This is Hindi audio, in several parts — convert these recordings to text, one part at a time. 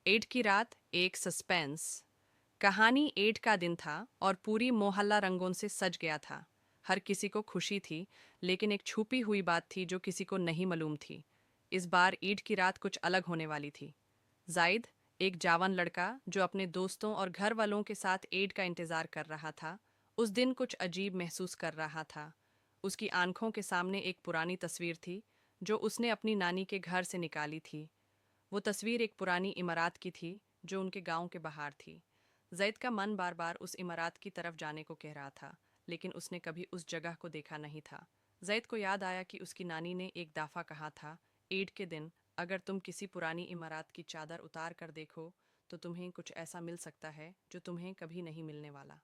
एट की रात एक सस्पेंस। कहानी एट का दिन था और पूरी मोहल्ला रंगों से सज गया था। हर किसी को खुशी थी, लेकिन एक छुपी हुई बात थी जो किसी को नहीं मालूम थी। इस बार ईद की रात कुछ अलग होने वाली थी। जाहिद, एक जवान लड़का जो अपने दोस्तों और घर वालों के साथ ईद का इंतजार कर रहा था, उस दिन कुछ अजीब महसूस कर रहा था। उसकी आंखों के सामने एक पुरानी तस्वीर थी जो उसने अपनी नानी के घर से निकाली थी। वो तस्वीर एक पुरानी इमारत की थी जो उनके गांव के बाहर थी। जैद का मन बार बार उस इमारत की तरफ जाने को कह रहा था, लेकिन उसने कभी उस जगह को देखा नहीं था। जैद को याद आया कि उसकी नानी ने एक दफ़ा कहा था, ईद के दिन अगर तुम किसी पुरानी इमारत की चादर उतार कर देखो तो तुम्हें कुछ ऐसा मिल सकता है जो तुम्हें कभी नहीं मिलने वाला।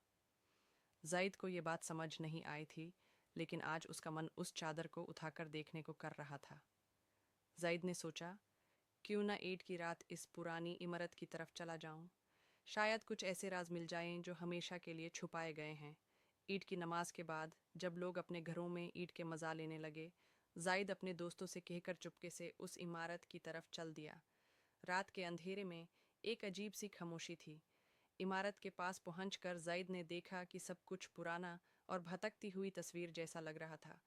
जैद को ये बात समझ नहीं आई थी, लेकिन आज उसका मन उस चादर को उठाकर देखने को कर रहा था। जैद ने सोचा, क्यों ना ईद की रात इस पुरानी इमारत की तरफ चला जाऊं। शायद कुछ ऐसे राज मिल जाएं जो हमेशा के लिए छुपाए गए हैं। ईद की नमाज के बाद जब लोग अपने घरों में ईद के मज़ा लेने लगे, जाहिद अपने दोस्तों से कहकर चुपके से उस इमारत की तरफ चल दिया। रात के अंधेरे में एक अजीब सी खामोशी थी। इमारत के पास पहुंचकर जाहिद ने देखा कि सब कुछ पुराना और भटकती हुई तस्वीर जैसा लग रहा था।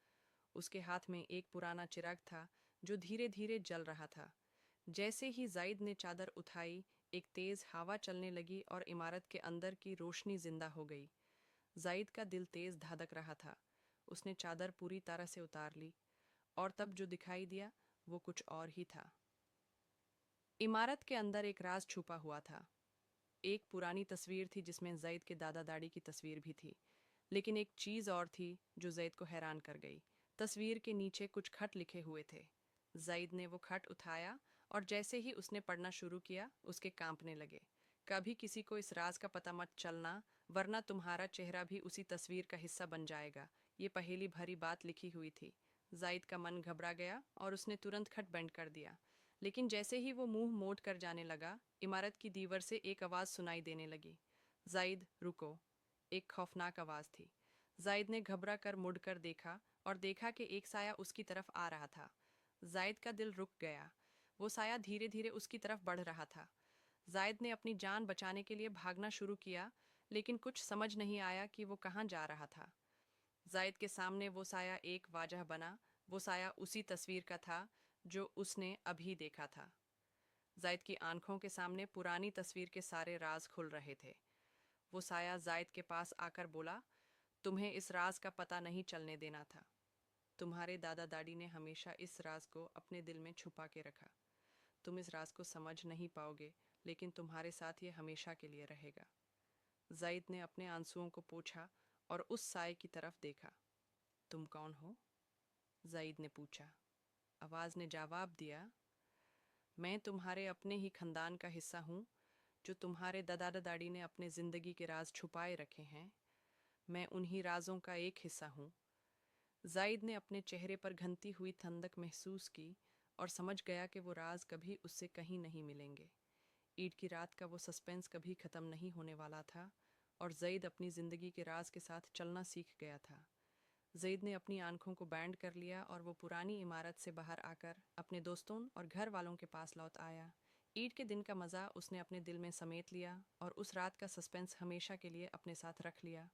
उसके हाथ में एक पुराना चिराग था जो धीरे धीरे जल रहा था। जैसे ही जाहिद ने चादर उठाई, एक तेज हवा चलने लगी और इमारत के अंदर की रोशनी जिंदा हो गई। जाहिद का दिल तेज धड़क रहा था। उसने चादर पूरी तरह से उतार ली, और तब जो दिखाई दिया वो कुछ और ही था। इमारत के अंदर एक राज छुपा हुआ था। एक पुरानी तस्वीर थी जिसमें जैद के दादा दादी की तस्वीर भी थी, लेकिन एक चीज़ और थी जो जैद को हैरान कर गई। तस्वीर के नीचे कुछ खत लिखे हुए थे। जैद ने वो खत उठाया और जैसे ही उसने पढ़ना शुरू किया, उसके कांपने लगे। कभी किसी को इस राज का पता मत चलना, वरना तुम्हारा चेहरा भी उसी तस्वीर का हिस्सा बन जाएगा। ये पहेली भरी बात लिखी हुई थी। जाहिद का मन घबरा गया और उसने तुरंत खट बंद कर दिया। लेकिन जैसे ही वो मुंह मोड़ कर जाने लगा, इमारत की दीवार से एक आवाज़ सुनाई देने लगी, जाहिद रुको। एक खौफनाक आवाज़ थी। जाहिद ने घबरा कर मुड़कर देखा और देखा कि एक साया उसकी तरफ आ रहा था। जाहिद का दिल रुक गया। वो साया धीरे धीरे उसकी तरफ बढ़ रहा था। जाहिद ने अपनी जान बचाने के लिए भागना शुरू किया, लेकिन कुछ समझ नहीं आया कि वो कहाँ जा रहा था। जाहिद के सामने वो साया एक वाजह बना। वो साया उसी तस्वीर का था जो उसने अभी देखा था। जाहिद की आंखों के सामने पुरानी तस्वीर के सारे राज खुल रहे थे। वो साया जाहिद के पास आकर बोला, तुम्हें इस राज का पता नहीं चलने देना था। तुम्हारे दादा दादी ने हमेशा इस राज को अपने दिल में छुपा के रखा। तुम इस राज को समझ नहीं पाओगे, लेकिन तुम्हारे साथ ये हमेशा के लिए रहेगा। जाहिद ने अपने आंसुओं को पोंछा और उस साए की तरफ देखा। तुम कौन हो? जाहिद ने पूछा। आवाज़ ने जवाब दिया, मैं तुम्हारे अपने ही खानदान का हिस्सा हूँ, जो तुम्हारे दादा दादी ने अपने ज़िंदगी के राज छुपाए रखे हैं। मैं उन्हीं राजों का एक हिस्सा हूँ। जाहिद ने अपने चेहरे पर घनती हुई ठंडक महसूस की और समझ गया कि वो राज कभी उससे कहीं नहीं मिलेंगे। ईद की रात का वो सस्पेंस कभी ख़त्म नहीं होने वाला था, और जाहिद अपनी ज़िंदगी के राज के साथ चलना सीख गया था। ज़ैद ने अपनी आंखों को बैंड कर लिया और वो पुरानी इमारत से बाहर आकर अपने दोस्तों और घर वालों के पास लौट आया। ईद के दिन का मज़ा उसने अपने दिल में समेट लिया और उस रात का सस्पेंस हमेशा के लिए अपने साथ रख लिया।